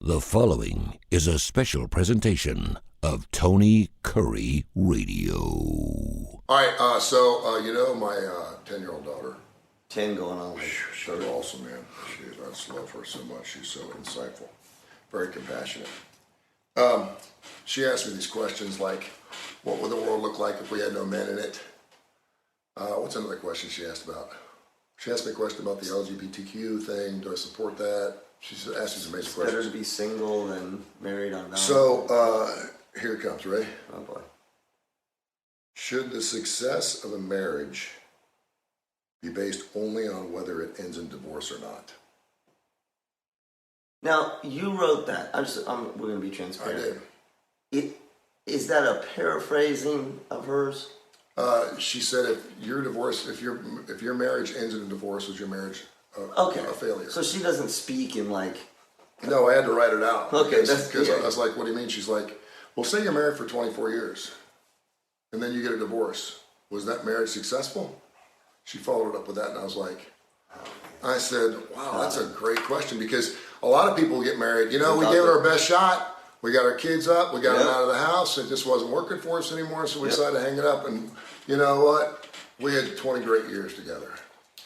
The following is a special presentation of Tony Curry Radio. All right, so you know my 10-year-old daughter. 10 going on. She's awesome, man. I just love her so much. She's so insightful, very compassionate. She asked me these questions like, what would the world look like if we had no men in it? What's another question she asked about? She asked me a question about the LGBTQ thing. Do I support that? She asked me some basic questions. Better to be single than married on Valentine's. So, here it comes, ready? Oh boy. Should the success of a marriage be based only on whether it ends in divorce or not? Now, you wrote that. We're going to be transparent. I did. Is that a paraphrasing of hers? She said if your marriage ends in a divorce, is your marriage a failure? So she doesn't speak in like... No, I had to write it out. Okay, because I was like, what do you mean? She's like, well, say you're married for 24 years, and then you get a divorce. Was that marriage successful? She followed it up with that, and I said, wow, that's a great question, because a lot of people get married. You know, we gave it our best shot. We got our kids up. We got them out of the house. It just wasn't working for us anymore, so we decided to hang it up. And you know what? We had 20 great years together.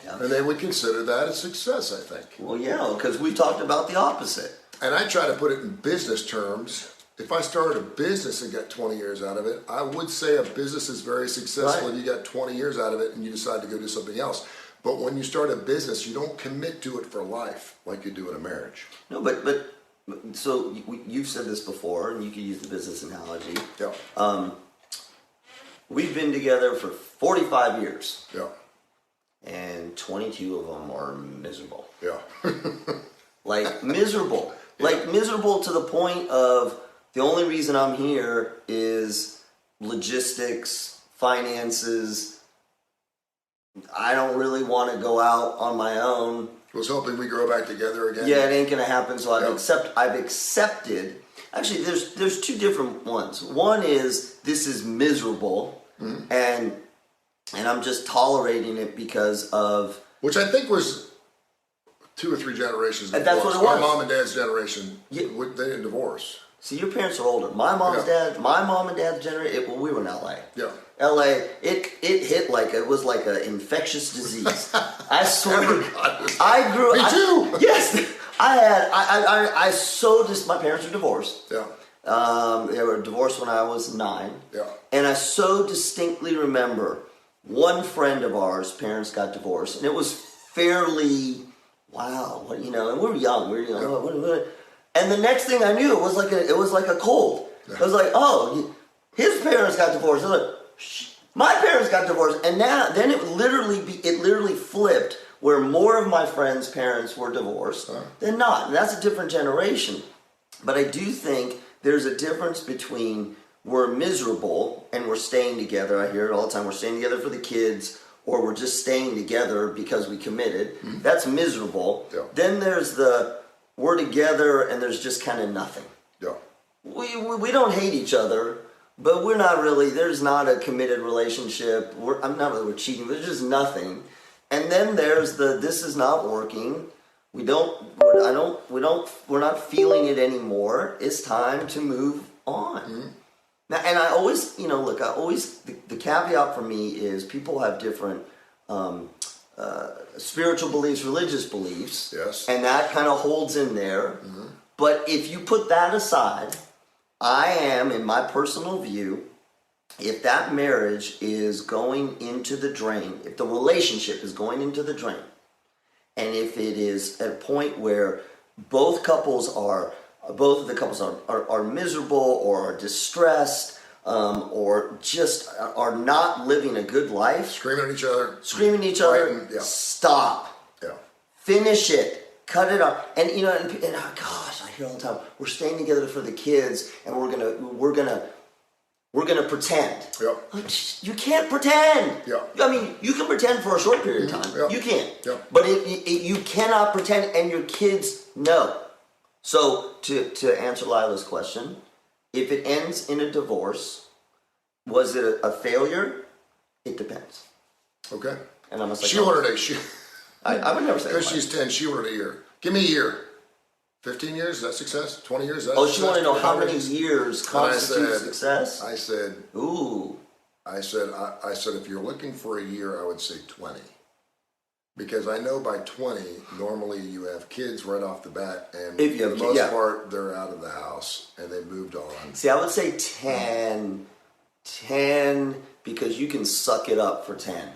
Yeah. And they would consider that a success, I think. Well, yeah, because we talked about the opposite. And I try to put it in business terms. If I started a business and got 20 years out of it, I would say a business is very successful if you got 20 years out of it and you decide to go do something else. But when you start a business, you don't commit to it for life like you do in a marriage. No, but so you've said this before, and you could use the business analogy. Yeah. We've been together for 45 years. Yeah. And 22 of them are miserable. Yeah. Like miserable. Like miserable to the point of the only reason I'm here is logistics, finances. I don't really want to go out on my own. I was hoping we grow back together again. Yeah, it ain't gonna happen. So I've accepted. Actually, there's two different ones. One is this is miserable, and I'm just tolerating it because of, which I think was 2 or 3 generations before. That's what it was. Our mom and dad's generation, they didn't divorce. See, your parents are older. My mom and dad's generation. Well, we were in LA. Yeah. LA, it hit like it was like an infectious disease. I swear. I grew. Me too. Yes, my parents are divorced. Yeah. They were divorced when I was 9. Yeah. And I so distinctly remember one friend of ours' parents got divorced, and it was fairly and we were young. And the next thing I knew, it was like a cold. Yeah. I was like, oh, his parents got divorced. I was like, my parents got divorced, and then it literally flipped, where more of my friends' parents were divorced than not. And that's a different generation. But I do think there's a difference between we're miserable and we're staying together. I hear it all the time. We're staying together for the kids, or we're just staying together because we committed. Mm-hmm. That's miserable. Yeah. Then there's we're together and there's just kind of nothing. Yeah. We don't hate each other, but we're not really, there's not a committed relationship. I'm not really, we're cheating, there's just nothing. And then there's this is not working. We're not feeling it anymore. It's time to move on. Mm-hmm. Now, and I always, the caveat for me is people have different spiritual beliefs, religious beliefs. Yes. And that kind of holds in there. Mm-hmm. But if you put that aside, I am, in my personal view, if that marriage is going into the drain, if the relationship is going into the drain, and if it is at a point where both of the couples are miserable or are distressed, or just are not living a good life, screaming at each other, stop. Yeah. Finish it. Cut it off. And gosh, I hear all the time, we're staying together for the kids, and we're gonna pretend. Yeah. You can't pretend. Yeah. I mean, you can pretend for a short period of time. Yeah. You can. Yeah. But you cannot pretend, and your kids know. So to answer Lila's question, if it ends in a divorce, was it a failure? It depends. Okay. And I'm a psychologist. She wanted I would never say that. Because she's 10, she wanted a year. Give me a year. 15 years, is that success? 20 years, is that Oh, success? she wanted to know how many 25 years constitute success? I said, Ooh. I said, if you're looking for a year, I would say 20. Because I know by 20, normally you have kids right off the bat, and If you for have the kids, most yeah. part, they're out of the house, and they moved on. See, I would say 10. 10, because you can suck it up for 10.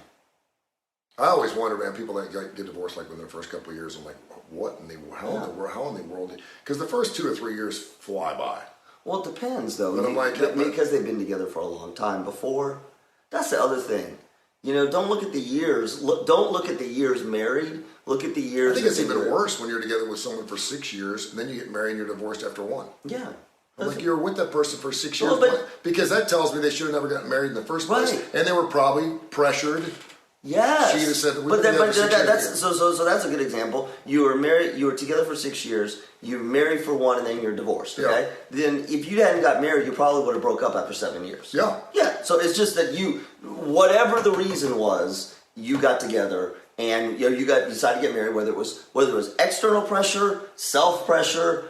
I always wonder, man, people that get divorced like within the first couple of years, I'm like, what in the how in the world? Because the first 2 or 3 years fly by. Well, it depends, though. But I'm like, because they've been together for a long time before. That's the other thing. You know, don't look at the years. Don't look at the years married. Look at the years. I think it's even worse when you're together with someone for 6 years, and then you get married and you're divorced after 1. Yeah. I'm like, you were with that person for 6 years. Well, because that tells me they should have never gotten married in the first place. Right. And they were probably pressured. Yes. She just said, but that's so that's a good example. You were married. You were together for 6 years. You were married for 1, and then you're divorced. Okay. Yeah. Then if you hadn't got married, you probably would have broke up after 7 years. Yeah. Yeah. So it's just that whatever the reason was, you got together and you decided to get married. Whether it was external pressure, self pressure,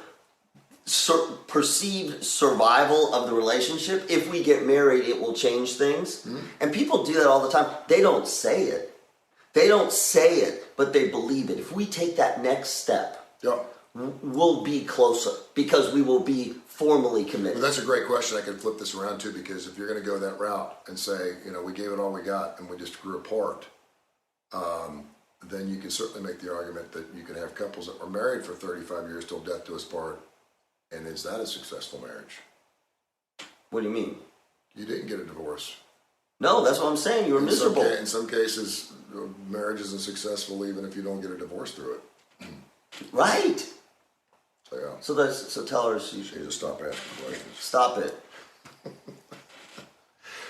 perceived survival of the relationship. If we get married, it will change things. Mm-hmm. And people do that all the time. They don't say it. But they believe it. If we take that next step, yeah, we'll be closer because we will be formally committed. Well, that's a great question. I can flip this around too, because if you're going to go that route and say, we gave it all we got and we just grew apart, then you can certainly make the argument that you can have couples that were married for 35 years till death do us part. And is that a successful marriage? What do you mean? You didn't get a divorce. No, that's what I'm saying. You were miserable. In some cases, marriage isn't successful even if you don't get a divorce through it. Right. So yeah. So tell her she should just stop asking questions. Stop it.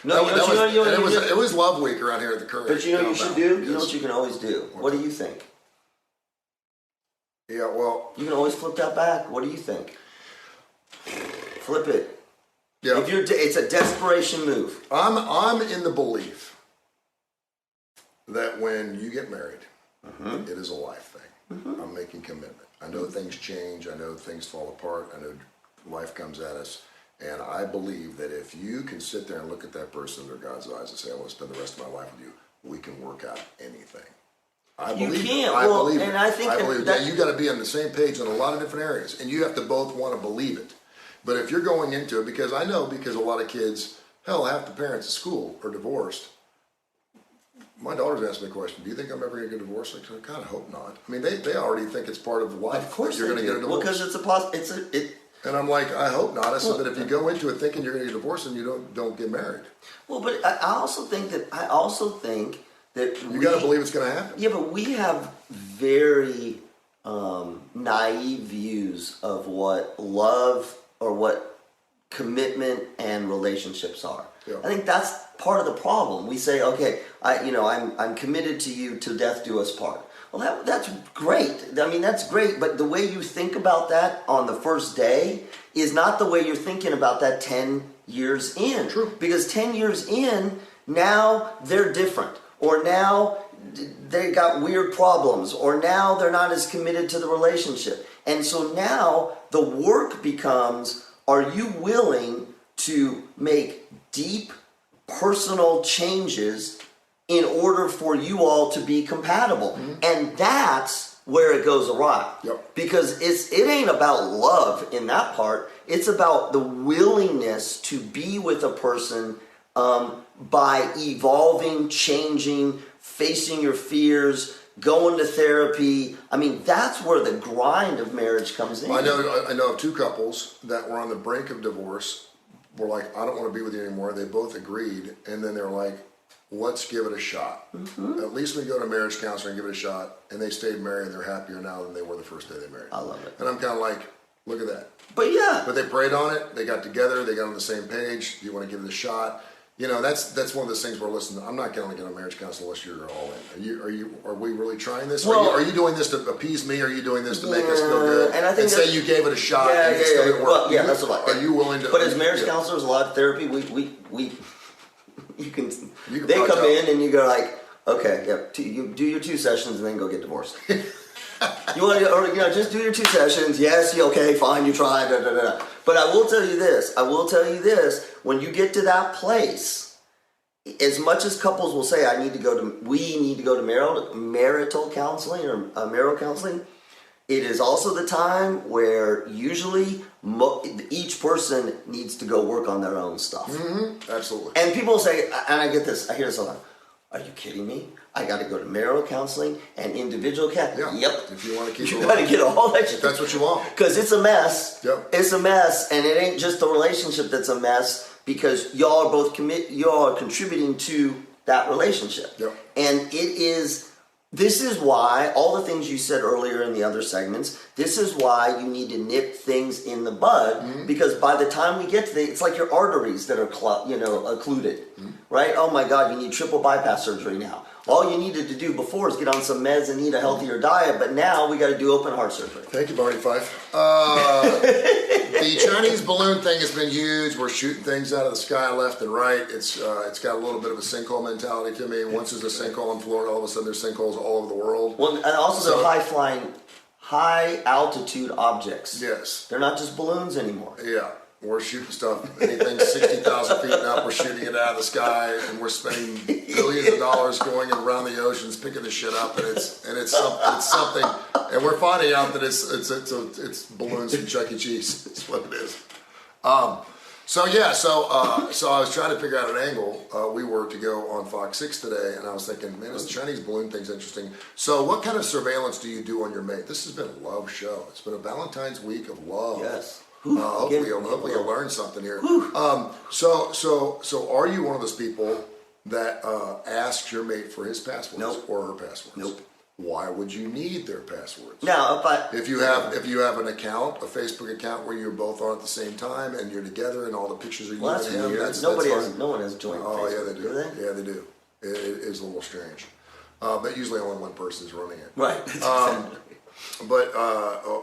No, it was Love Week around here at the Kurre. But you know what you should do? You know what you can always do? What do you think? Yeah, well, you can always flip that back. What do you think? Flip it. Yeah. It's a desperation move. I'm in the belief that when you get married, it is a life thing. Mm-hmm. I'm making commitment. I know things change. I know things fall apart. I know life comes at us. And I believe that if you can sit there and look at that person under God's eyes and say, I want to spend the rest of my life with you, we can work out anything. I believe that you got to be on the same page in a lot of different areas, and you have to both want to believe it. But if you're going into it, because a lot of kids, half the parents at school are divorced. My daughter's asked me a question: do you think I'm ever going to get divorced? I kind of hope not. I mean, they already think it's part of life. Of course, you're going to get a divorce. Well, because And I'm like, I hope not. I said, but if you go into it thinking you're going to get divorced, then you don't get married. Well, but I also think that you got to believe it's going to happen. Yeah, but we have very naive views of what love or what commitment and relationships are. Yeah. I think that's part of the problem. We say, okay, I'm committed to you till death do us part. Well, that's great. I mean, that's great. But the way you think about that on the first day is not the way you're thinking about that 10 years in. True. Because 10 years in, now they're different. Or now they got weird problems. Or now they're not as committed to the relationship. And so now the work becomes, are you willing to make deep personal changes in order for you all to be compatible? Mm-hmm. And that's where it goes awry. Yep. Because it ain't about love in that part. It's about the willingness to be with a person by evolving, changing, facing your fears, going to therapy. I mean, that's where the grind of marriage comes in. I know of 2 couples that were on the brink of divorce, were like, I don't want to be with you anymore. They both agreed, and then they're like, let's give it a shot. Mm-hmm. At least we go to marriage counselor and give it a shot, and they stayed married, and they're happier now than they were the first day they married. I love it. And I'm kind of like, look at that. But yeah. But they prayed on it. They got together. They got on the same page. Do you want to give it a shot? That's one of those things where, listen, I'm not going to get a marriage counselor unless you're all in. Are we really trying this? Well, are you doing this to appease me? Or are you doing this to make us feel good? And I think say you gave it a shot and it still didn't work. Well, yeah, that's a lot. Are you willing to? But as marriage counselors, a lot of therapy, they come tell. in and you go like, Okay, yeah. You do your 2 sessions and then go get divorced. You want to, or just do your 2 sessions. Yes, okay, fine. You tried. Da, da, da. But I will tell you this. When you get to that place, as much as couples will say, we need to go to marital counseling or marital counseling. It is also the time where usually each person needs to go work on their own stuff. Mm-hmm. Absolutely. And people say, and I hear this a lot. Are you kidding me? I got to go to marital counseling and individual counseling. Yeah. Yep. If you want to keep you got to get all that shit. If that's what you want. Because it's a mess. Yep. It's a mess, and it ain't just the relationship that's a mess because y'all are both y'all are contributing to that relationship. Yep. And this is why all the things you said earlier in the other segments, this is why you need to nip things in the bud, because by the time we get to it's like your arteries that are occluded, right? Oh my God, you need triple bypass surgery now. All you needed to do before is get on some meds and eat a healthier diet, but now we got to do open heart surgery. Thank you, Barney Fife. The Chinese balloon thing has been huge. We're shooting things out of the sky left and right. It's got a little bit of a sinkhole mentality to me. Once there's a sinkhole in Florida, all of a sudden there's sinkholes all over the world. Well, and also they're high-flying, high-altitude objects. Yes. They're not just balloons anymore. Yeah. We're shooting stuff, anything 60,000 feet and up, we're shooting it out of the sky, and we're spending billions of dollars going around the oceans picking this shit up, and it's something, and we're finding out that it's balloons from Chuck E. Cheese. It's what it is. So I was trying to figure out an angle. We were to go on Fox 6 today, and I was thinking, man, this Chinese balloon thing's interesting. So what kind of surveillance do you do on your mate? This has been a love show. It's been a Valentine's week of love. Yes. Hopefully you'll learn something here. So are you one of those people that asks your mate for his passwords or her passwords? Nope. Why would you need their passwords? Now, if you have an account, a Facebook account where you're both on at the same time and you're together and all the pictures are you and him, no one has joined. Oh Facebook. yeah, they do. Yeah, they do. It is a little strange, but usually only one person is running it. Right.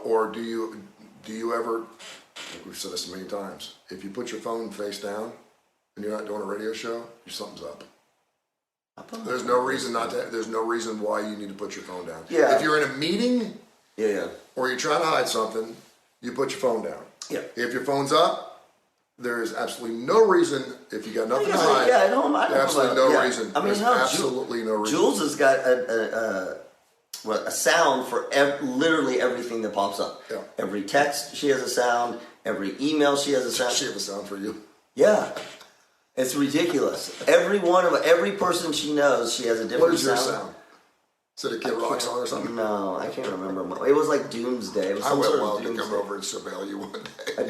Or do you ever? We've said this many times. If you put your phone face down and you're not doing a radio show, something's up. There's no reason there's no reason why you need to put your phone down. Yeah. If you're in a meeting, yeah, or you're trying to hide something, you put your phone down. Yeah. If your phone's up, there is absolutely no reason. If you got nothing to hide, I don't absolutely no reason. I mean, there's absolutely no reason. Jules has got a sound for literally everything that pops up. Yeah. Every text she has a sound. Every email she has a sound. She has a sound for you. Yeah. It's ridiculous. Every person she knows, she has a different sound. What is your sound? Is it a Kid Rock song or something? No, I can't remember. It was like Doomsday. It was I would love to come over and surveil you one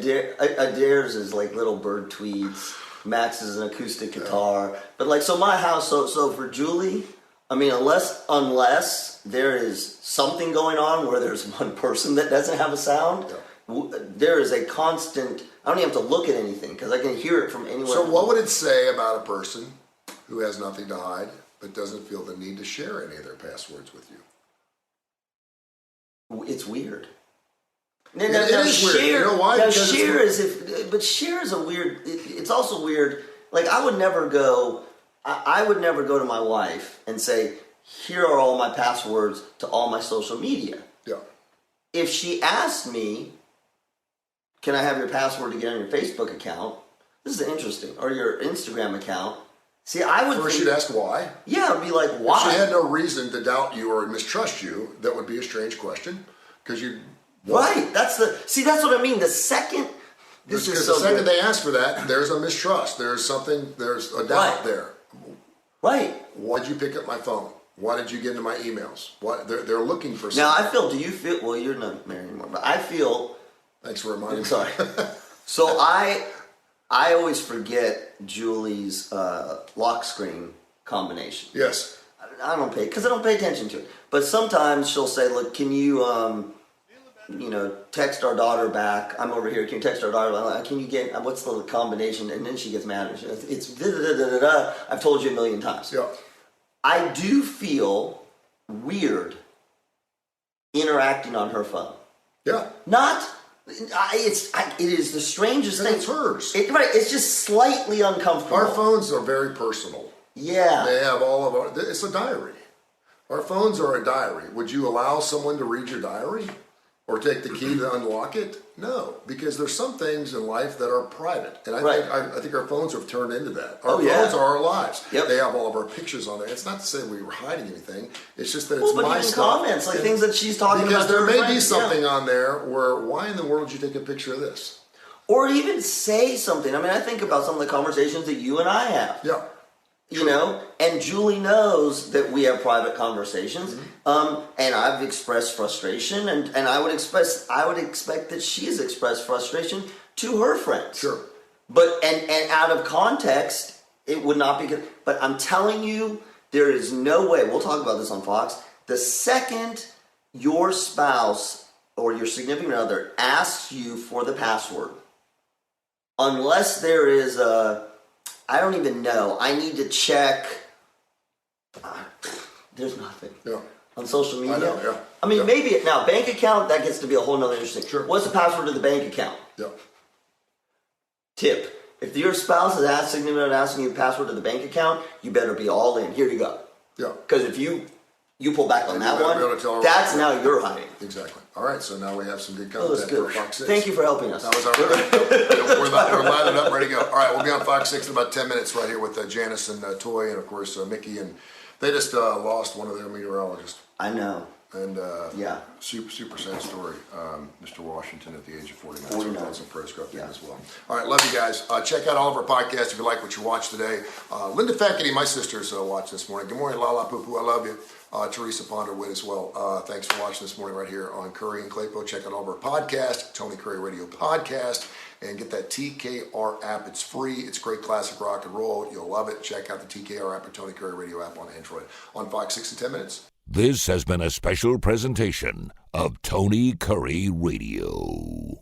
day. Adair's is like little bird tweets. Max is an acoustic guitar. But so my house, so for Julie, I mean, unless there is something going on where there's one person that doesn't have a sound, there is a constant. I don't even have to look at anything because I can hear it from anywhere. So what would it say about a person who has nothing to hide but doesn't feel the need to share any of their passwords with you? It's weird. It is weird. You know why? Share is a weird. It's also weird. Like I would never go to my wife and say, "Here are all my passwords to all my social media." Yeah. If she asked me, "Can I have your password to get on your Facebook account?" This is interesting. Or your Instagram account. See, I would. First, she'd ask why. Yeah, I'd be like, "Why?" If she had no reason to doubt you or mistrust you, that would be a strange question, because you. Right. That's what I mean. The second. The second they ask for that, there's a mistrust. There's a doubt there. Right. Why did you pick up my phone? Why did you get into my emails? What they're looking for something. Now, do you feel, well, you're not married anymore, but I feel. Thanks for reminding me. Sorry. So I always forget Julie's lock screen combination. Yes. I don't pay attention to it. But sometimes she'll say, "Look, can you, text our daughter back? I'm over here. Can you text our daughter back? Can you get, what's the combination?" And then she gets mad. And it's da-da-da-da-da-da. I've told you a million times. Yeah. I do feel weird interacting on her phone. Yeah. It is the strangest thing. It's hers. It's just slightly uncomfortable. Our phones are very personal. Yeah. They have all of our, it's a diary. Our phones are a diary. Would you allow someone to read your diary? Or take the key to unlock it? No, because there's some things in life that are private, and I think our phones have turned into that. Our phones are our lives. Yep. They have all of our pictures on there. It's not to say we were hiding anything. It's just that it's but my even stuff. comments, like things that she's talking because about. Because there may be friends, something on there where, why in the world did you take a picture of this? Or even say something. I mean, I think about some of the conversations that you and I have. Yeah. You know, and Julie knows that we have private conversations, and I've expressed frustration, and I would expect that she's expressed frustration to her friends. Sure. But and out of context, it would not be good. But I'm telling you, there is no way. We'll talk about this on Fox. The second your spouse or your significant other asks you for the password, unless there is a, I don't even know. I need to check. There's nothing. Yeah. On social media. I know, yeah. I mean, maybe now bank account, that gets to be a whole nother interesting. Sure. What's the password to the bank account? Yeah. Tip: if your spouse is asking you the password to the bank account, you better be all in. Here you go. Yeah. Because if you pull back on that one, that's now you're hiding. Exactly. All right, so now we have some good Oh, that's content good. for Fox 6. Thank you for helping us. That was all right. We're lining up, ready to go. All right, we'll be on Fox 6 in about 10 minutes right here with Janice and Toy and, of course, Mickey. And they just lost one of their meteorologists. I know. And yeah, super sad story. Mr. Washington at the age of 49. 49. So thoughts and prayers go up to him as well. All right, love you guys. Check out all of our podcasts if you like what you watched today. Linda Feckety, my sister's watched this morning. Good morning, Lala Poo Poo. I love you. Teresa Ponderwood as well. Thanks for watching this morning right here on Kurre and Klapow. Check out all of our podcasts, Tony Curry Radio Podcast, and get that TKR app. It's free. It's great classic rock and roll. You'll love it. Check out the TKR app or Tony Curry Radio app on Android. On Fox 6 in 10 minutes. This has been a special presentation of Tony Curry Radio.